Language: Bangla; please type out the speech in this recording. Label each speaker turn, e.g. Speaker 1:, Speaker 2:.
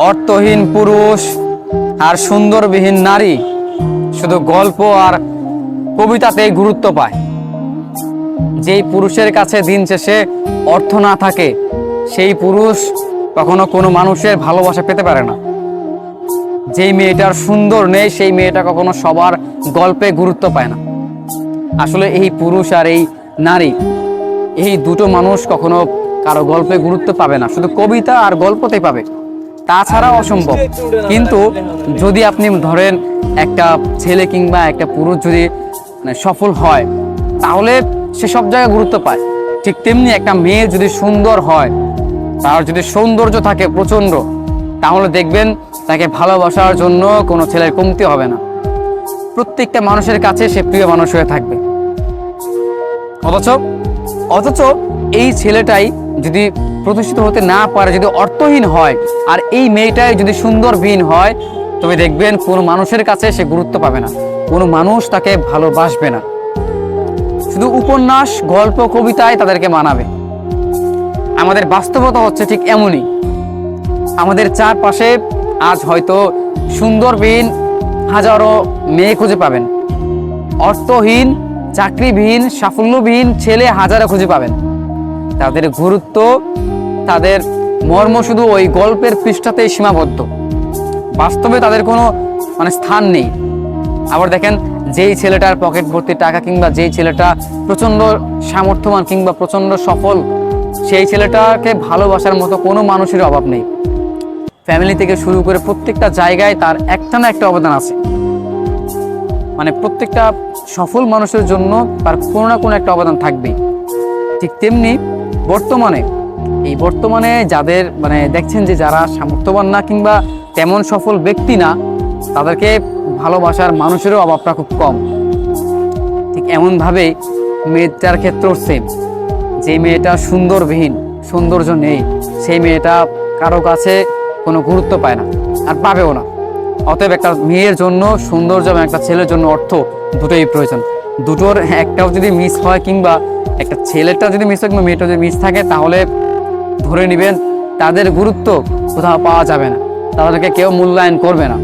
Speaker 1: অর্থহীন পুরুষ আর সুন্দরবিহীন নারী শুধু গল্প আর কবিতাতেই গুরুত্ব পায়। যেই পুরুষের কাছে দিন শেষে অর্থ না থাকে, সেই পুরুষ কখনো কোনো মানুষের ভালোবাসা পেতে পারে না। যেই মেয়েটার সুন্দর নেই, সেই মেয়েটা কখনো সবার গল্পে গুরুত্ব পায় না। আসলে এই পুরুষ আর এই নারী, এই দুটো মানুষ কখনো কারো গল্পে গুরুত্ব পাবে না, শুধু কবিতা আর গল্পতেই পাবে, তাছাড়া অসম্ভব। কিন্তু যদি আপনি ধরেন একটা ছেলে কিংবা একটা পুরুষ যদি সফল হয়, তাহলে সে সব জায়গায় গুরুত্ব পায়। ঠিক তেমনি একটা মেয়ে যদি সুন্দর হয়, তার যদি সৌন্দর্য থাকে প্রচন্ড, তাহলে দেখবেন তাকে ভালোবাসার জন্য কোনো ছেলের কমতি হবে না। প্রত্যেকটা মানুষের কাছে সে প্রিয় মানুষ হয়ে থাকবে। অথচ এই ছেলেটাই যদি প্রতিষ্ঠিত হতে না পারে, যদি অর্থহীন হয়, আর এই মেয়েটাই যদি সুন্দরবিহীন হয়, তবে দেখবেন কোনো মানুষের কাছে সে গুরুত্ব পাবে না, কোনো মানুষ তাকে ভালোবাসবে না। শুধু উপন্যাস, গল্প, কবিতায় তাদেরকে মানাবে। আমাদের বাস্তবতা হচ্ছে ঠিক এমনই। আমাদের চারপাশে আজ হয়তো সুন্দরবিহীন হাজারো মেয়ে খুঁজে পাবেন, অর্থহীন, চাকরিবিহীন, সাফল্যবিহীন ছেলে হাজারো খুঁজে পাবেন। তাদের গুরুত্ব, তাদের মর্ম শুধু ওই গল্পের পৃষ্ঠাতেই সীমাবদ্ধ। বাস্তবে তাদের কোনো স্থান নেই। আবার দেখেন, যেই ছেলেটার পকেট ভর্তি টাকা কিংবা যেই ছেলেটা প্রচন্ড সামর্থ্যবান কিংবা প্রচন্ড সফল, সেই ছেলেটাকে ভালোবাসার মতো কোনো মানুষের অভাব নেই। ফ্যামিলি থেকে শুরু করে প্রত্যেকটা জায়গায় তার একটা না একটা অবদান আছে। প্রত্যেকটা সফল মানুষের জন্য তার কোনো না কোনো একটা অবদান থাকবেই। ঠিক তেমনি বর্তমানে যাদের দেখছেন যে যারা সামর্থ্যবান না কিংবা তেমন সফল ব্যক্তি না, তাদেরকে ভালোবাসার মানুষেরও অভাবটা খুব কম। ঠিক এমনভাবে মেয়েটার ক্ষেত্রেও সেম। যে মেয়েটা সুন্দরবিহীন, সৌন্দর্য নেই, সেই মেয়েটা কারো কাছে কোনো গুরুত্ব পায় না, আর পাবেও না। অতএব একটা মেয়ের জন্য সৌন্দর্য এবং একটা ছেলের জন্য অর্থ, দুটোই প্রয়োজন। দুটোর একটাও যদি মিস হয়, কিংবা একটা ছেলেটা যদি মিস হয় কিংবা মেয়েটা যদি মিস থাকে, তাহলে ধরে নেবেন তাদের গুরুত্ব কোথাও পাওয়া যাবে না, তাদেরকে কেউ মূল্যায়ন করবে না।